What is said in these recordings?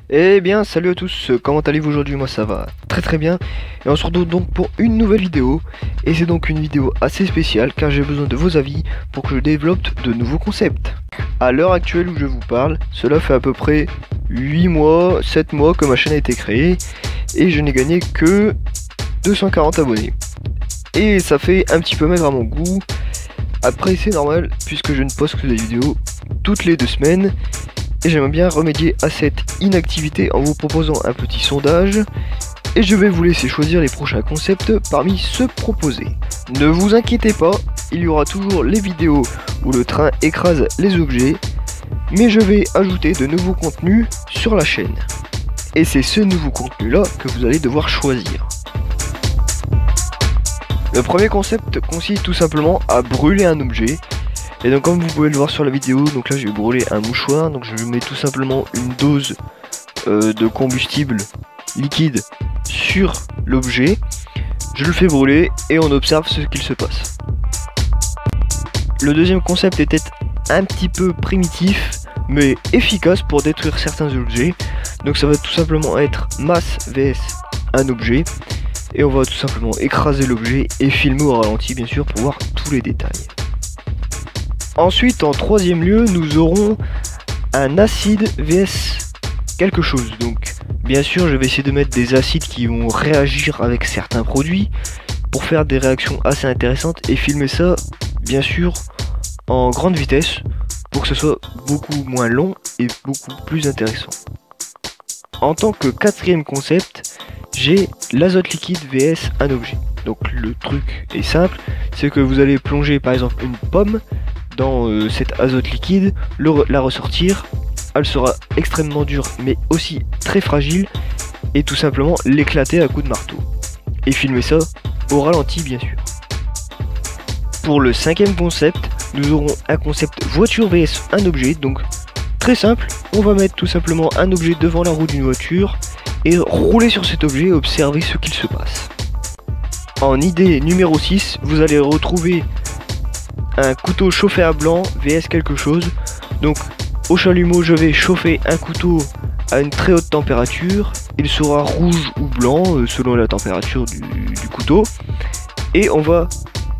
Eh bien, salut à tous, comment allez-vous aujourd'hui? Moi ça va très très bien. Et on se retrouve donc pour une nouvelle vidéo. Et c'est donc une vidéo assez spéciale car j'ai besoin de vos avis pour que je développe de nouveaux concepts. À l'heure actuelle où je vous parle, cela fait à peu près 8 mois, 7 mois que ma chaîne a été créée. Et je n'ai gagné que 240 abonnés. Et ça fait un petit peu maigre à mon goût. Après c'est normal puisque je ne poste que des vidéos toutes les 2 semaines. Et j'aimerais bien remédier à cette inactivité en vous proposant un petit sondage. Et je vais vous laisser choisir les prochains concepts parmi ceux proposés. Ne vous inquiétez pas, il y aura toujours les vidéos où le train écrase les objets. Mais je vais ajouter de nouveaux contenus sur la chaîne. Et c'est ce nouveau contenu là que vous allez devoir choisir. Le premier concept consiste tout simplement à brûler un objet. Et donc comme vous pouvez le voir sur la vidéo, donc là je vais brûler un mouchoir, donc je mets tout simplement une dose de combustible liquide sur l'objet, je le fais brûler et on observe ce qu'il se passe. Le deuxième concept était un petit peu primitif mais efficace pour détruire certains objets, donc ça va tout simplement être masse vs un objet, et on va tout simplement écraser l'objet et filmer au ralenti bien sûr pour voir tous les détails. Ensuite, en troisième lieu, nous aurons un acide vs quelque chose. Donc, bien sûr, je vais essayer de mettre des acides qui vont réagir avec certains produits pour faire des réactions assez intéressantes et filmer ça, bien sûr, en grande vitesse pour que ce soit beaucoup moins long et beaucoup plus intéressant. En tant que quatrième concept, j'ai l'azote liquide vs un objet. Donc, le truc est simple, c'est que vous allez plonger par exemple une pomme dans cet azote liquide, la ressortir, elle sera extrêmement dure mais aussi très fragile, et tout simplement l'éclater à coups de marteau et filmer ça au ralenti bien sûr. Pour le cinquième concept, nous aurons un concept voiture vs un objet. Donc très simple, on va mettre tout simplement un objet devant la roue d'une voiture et rouler sur cet objet et observer ce qu'il se passe. En idée numéro 6, vous allez retrouver un couteau chauffé à blanc vs quelque chose. Donc au chalumeau je vais chauffer un couteau à une très haute température, il sera rouge ou blanc selon la température du couteau, et on va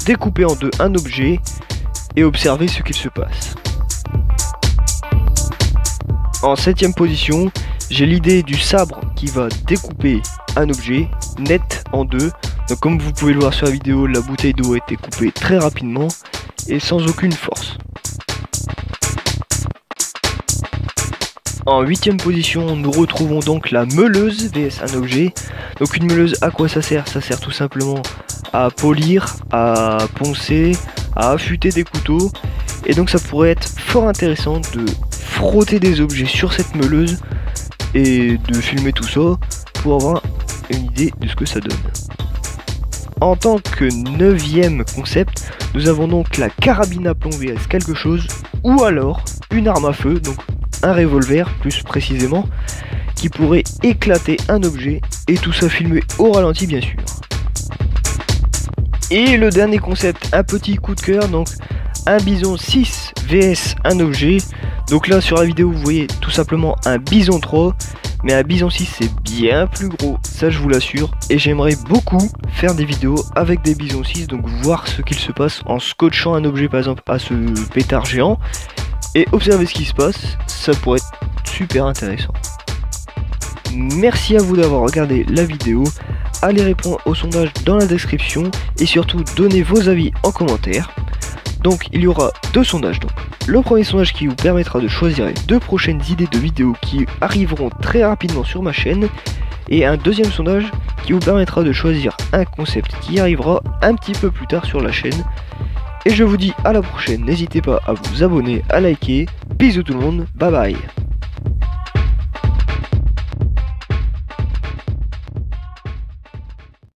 découper en deux un objet et observer ce qu'il se passe. En septième position, j'ai l'idée du sabre qui va découper un objet net en deux. Donc comme vous pouvez le voir sur la vidéo, la bouteille d'eau a été coupée très rapidement et sans aucune force. En huitième position, nous retrouvons donc la meuleuse vs un objet. Donc une meuleuse, à quoi ça sert? Ça sert tout simplement à polir, à poncer, à affûter des couteaux. Et donc ça pourrait être fort intéressant de frotter des objets sur cette meuleuse et de filmer tout ça pour avoir une idée de ce que ça donne. En tant que neuvième concept, nous avons donc la carabine à plomb vs quelque chose, ou alors une arme à feu, donc un revolver plus précisément, qui pourrait éclater un objet, et tout ça filmé au ralenti bien sûr. Et le dernier concept, un petit coup de cœur, donc un bison 6 vs un objet. Donc là sur la vidéo vous voyez tout simplement un bison 3, mais un bison 6 c'est bien plus gros, ça je vous l'assure, et j'aimerais beaucoup faire des vidéos avec des bisons 6, donc voir ce qu'il se passe en scotchant un objet par exemple à ce pétard géant, et observer ce qui se passe, ça pourrait être super intéressant. Merci à vous d'avoir regardé la vidéo, allez répondre au sondage dans la description, et surtout donnez vos avis en commentaire. Donc il y aura deux sondages. Donc le premier sondage qui vous permettra de choisir les deux prochaines idées de vidéos qui arriveront très rapidement sur ma chaîne, et un deuxième sondage qui vous permettra de choisir un concept qui arrivera un petit peu plus tard sur la chaîne. Et je vous dis à la prochaine, n'hésitez pas à vous abonner, à liker, bisous tout le monde, bye bye.